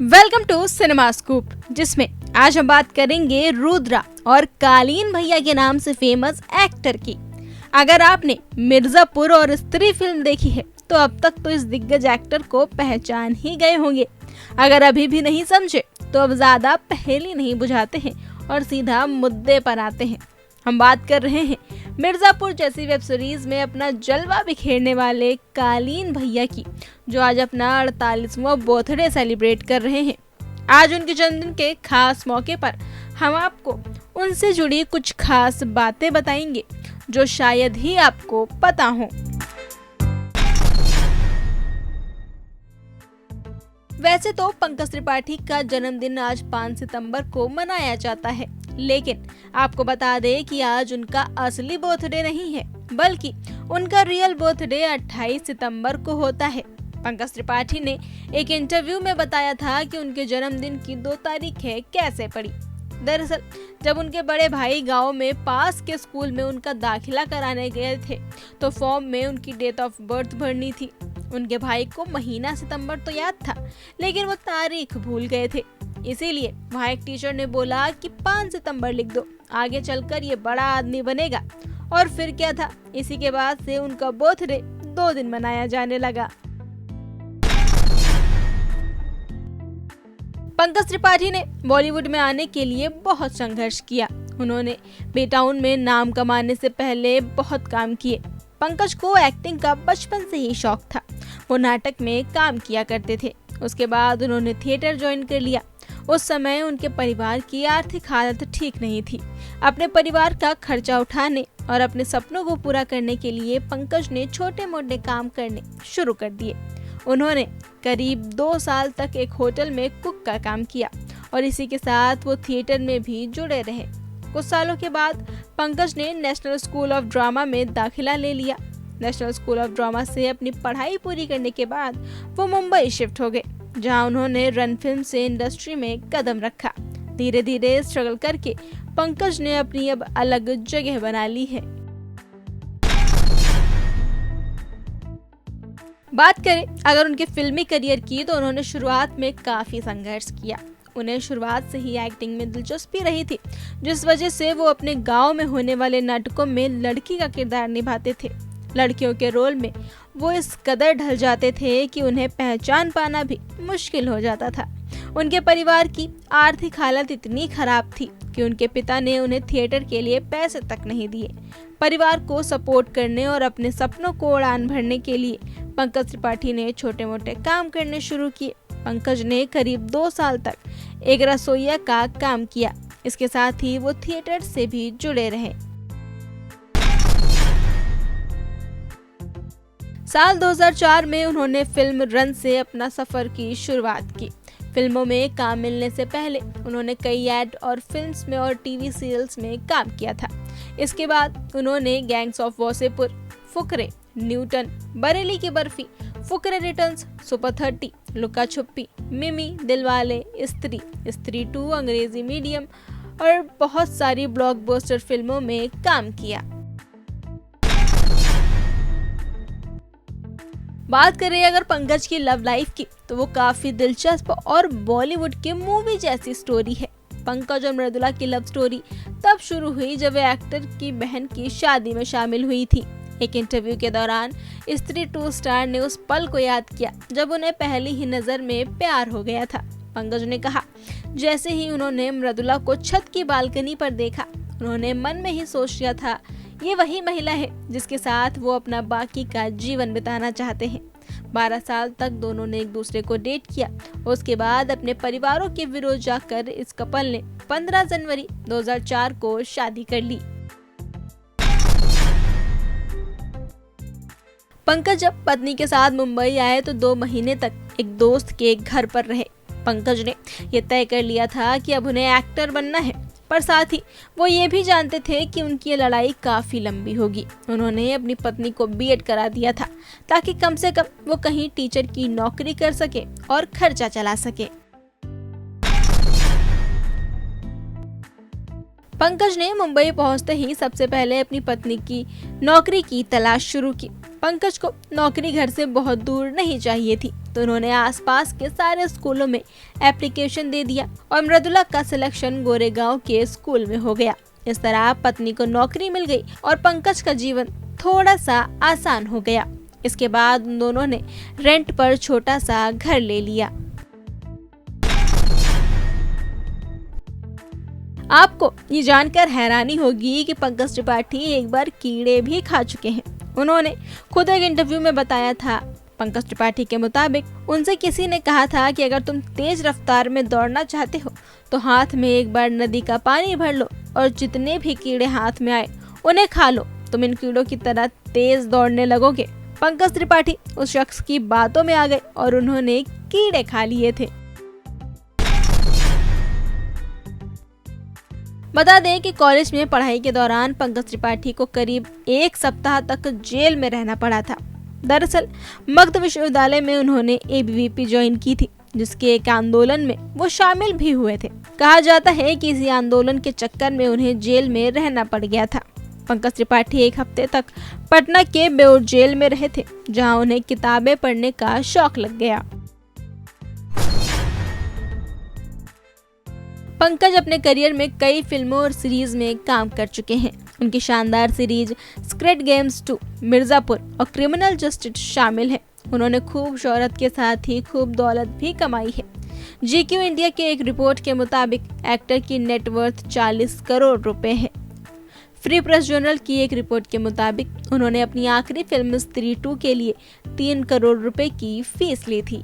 Welcome to cinema scoop, जिसमें आज हम बात करेंगे रुद्रा और कालीन भैया के नाम से फेमस एक्टर की। अगर आपने मिर्जापुर और स्त्री फिल्म देखी है तो अब तक तो इस दिग्गज एक्टर को पहचान ही गए होंगे। अगर अभी भी नहीं समझे तो अब ज्यादा पहेली नहीं बुझाते हैं और सीधा मुद्दे पर आते हैं। हम बात कर रहे हैं मिर्जापुर जैसी वेब सीरीज में अपना जलवा बिखेरने वाले कालीन भैया की, जो आज अपना 48वां बर्थडे सेलिब्रेट कर रहे हैं। आज उनके जन्मदिन के खास मौके पर हम आपको उनसे जुड़ी कुछ खास बातें बताएंगे जो शायद ही आपको पता हो। वैसे तो पंकज त्रिपाठी का जन्मदिन आज 5 सितंबर को मनाया जाता है, लेकिन आपको बता दें कि आज उनका असली बर्थडे नहीं है, बल्कि उनका रियल बर्थडे 28 सितंबर को होता है। पंकज त्रिपाठी ने एक इंटरव्यू में बताया था कि उनके जन्मदिन की 2 तारीखें कैसे पड़ी। दरअसल जब उनके बड़े भाई गांव में पास के स्कूल में उनका दाखिला कराने गए थे तो फॉर्म में उनकी डेट ऑफ बर्थ भरनी थी। उनके भाई को महीना सितंबर तो याद था, लेकिन वो तारीख भूल गए थे। इसीलिए वहाँ एक टीचर ने बोला कि 5 सितंबर लिख दो, आगे चलकर ये बड़ा आदमी बनेगा। और फिर क्या था, इसी के बाद से उनका बर्थडे 2 दिन मनाया जाने लगा। पंकज त्रिपाठी ने बॉलीवुड में आने के लिए बहुत संघर्ष किया। उन्होंने बेटाउन में नाम कमाने से पहले बहुत काम किए। पंकज को एक्टिंग का बचपन से ही शौक था। वो नाटक में काम किया करते थे। उसके बाद उन्होंने थिएटर ज्वाइन कर लिया। उस समय उनके परिवार की आर्थिक हालत ठीक नहीं थी। अपने परिवार का खर्चा उठाने और अपने सपनों को पूरा करने के लिए पंकज ने छोटे मोटे काम करने शुरू कर दिए। उन्होंने करीब 2 साल तक एक होटल में कुक का काम किया और इसी के साथ वो थिएटर में भी जुड़े रहे। कुछ सालों के बाद पंकज ने नेशनल स्कूल ऑफ ड्रामा में दाखिला ले लिया। नेशनल स्कूल ऑफ ड्रामा से अपनी पढ़ाई पूरी करने के बाद वो मुंबई शिफ्ट हो गए, जहां उन्होंने रन फिल्म से इंडस्ट्री में कदम रखा। धीरे धीरे स्ट्रगल करके पंकज ने अपनी अब अलग जगह बना ली है। बात करें अगर उनके फिल्मी करियर की, तो उन्होंने शुरुआत में काफी संघर्ष किया। उन्हें शुरुआत से ही एक्टिंग में दिलचस्पी रही थी, जिस वजह से वो अपने गांव में होने वाले नाटकों में लड़की का किरदार निभाते थे। लड़कियों के रोल में वो इस कदर ढल जाते थे कि उन्हें पहचान पाना भी मुश्किल हो जाता था। उनके परिवार की आर्थिक हालत इतनी खराब थी कि उनके पिता ने उन्हें थिएटर के लिए पैसे तक नहीं दिए। परिवार को सपोर्ट करने और अपने सपनों को उड़ान भरने के लिए पंकज त्रिपाठी ने छोटे मोटे काम करने शुरू किए। पंकज ने करीब 2 साल तक एक रसोइया का काम किया। इसके साथ ही वो थिएटर से भी जुड़े रहे। साल 2004 में उन्होंने फिल्म रन से अपना सफर की शुरुआत की। फिल्मों में काम मिलने से पहले उन्होंने कई एड और फिल्म्स में और टीवी सीरियल्स में काम किया था। इसके बाद उन्होंने gangs of Wasseypur, Fukrey, Newton, Bareilly की बर्फी, फुकरे रिटर्न्स, सुपर 30, लुका छुपी, मिमी, दिलवाले, स्त्री 2, अंग्रेजी मीडियम और बहुत सारी ब्लॉकबस्टर फिल्मों में काम किया। बात करें अगर पंकज की लव लाइफ की, तो वो काफी दिलचस्प और बॉलीवुड की मूवी जैसी स्टोरी है। पंकज और मृदुला की लव स्टोरी तब शुरू हुई जब वे एक्टर की बहन की शादी में शामिल हुई थी। एक इंटरव्यू के दौरान स्त्री 2 स्टार ने उस पल को याद किया जब उन्हें पहली ही नजर में प्यार हो गया था। पंकज ने कहा, जैसे ही उन्होंने मृदुला को छत की बालकनी पर देखा, उन्होंने मन में ही सोच लिया था ये वही महिला है जिसके साथ वो अपना बाकी का जीवन बिताना चाहते हैं। 12 साल तक दोनों ने एक दूसरे को डेट किया। उसके बाद अपने परिवारों के विरोध जाकर इस कपल ने 15 जनवरी 2004 को शादी कर ली। पंकज जब पत्नी के साथ मुंबई आए तो 2 महीने तक एक दोस्त के घर पर रहे। पंकज ने यह तय कर लिया था कि अब उन्हें एक्टर बनना है, पर साथ ही वो ये भी जानते थे कि उनकी लड़ाई काफी लंबी होगी। उन्होंने अपनी पत्नी को बीएड करा दिया था ताकि कम से कम वो कहीं टीचर की नौकरी कर सके और खर्चा चला सके। पंकज ने मुंबई पहुंचते ही सबसे पहले अपनी पत्नी की नौकरी की तलाश शुरू की। पंकज को नौकरी घर से बहुत दूर नहीं चाहिए थी, तो उन्होंने आसपास के सारे स्कूलों में एप्लीकेशन दे दिया और मृदुला का सिलेक्शन गोरेगांव के स्कूल में हो गया। इस तरह पत्नी को नौकरी मिल गई और पंकज का जीवन थोड़ा सा आसान हो गया। इसके बाद उन दोनों ने रेंट पर छोटा सा घर ले लिया। आपको ये जानकर हैरानी होगी कि पंकज त्रिपाठी एक बार कीड़े भी खा चुके हैं। उन्होंने खुद एक इंटरव्यू में बताया था। पंकज त्रिपाठी के मुताबिक उनसे किसी ने कहा था कि अगर तुम तेज रफ्तार में दौड़ना चाहते हो तो हाथ में एक बार नदी का पानी भर लो और जितने भी कीड़े हाथ में आए उन्हें खा लो, तुम इन कीड़ों की तरह तेज दौड़ने लगोगे। पंकज त्रिपाठी उस शख्स की बातों में आ गए और उन्होंने कीड़े खा लिए थे। बता दें कि कॉलेज में पढ़ाई के दौरान पंकज त्रिपाठी को करीब 1 सप्ताह तक जेल में रहना पड़ा था। दरअसल मगध विश्वविद्यालय में उन्होंने एबीवीपी ज्वाइन की थी, जिसके एक आंदोलन में वो शामिल भी हुए थे। कहा जाता है कि इसी आंदोलन के चक्कर में उन्हें जेल में रहना पड़ गया था। पंकज त्रिपाठी 1 हफ्ते तक पटना के बेउर जेल में रहे थे, जहां उन्हें किताबें पढ़ने का शौक लग गया। पंकज अपने करियर में कई फिल्मों और सीरीज में काम कर चुके हैं। उनकी शानदार सीरीज स्क्विड गेम्स 2, मिर्जापुर और क्रिमिनल जस्टिस शामिल है। उन्होंने खूब शोहरत के साथ ही खूब दौलत भी कमाई है। GQ इंडिया के एक रिपोर्ट के मुताबिक एक्टर की नेटवर्थ 40 करोड़ रुपए है। फ्री प्रेस जर्नल की एक रिपोर्ट के मुताबिक उन्होंने अपनी आखिरी फिल्म स्त्री 2 के लिए 3 करोड़ रुपए की फीस ली थी।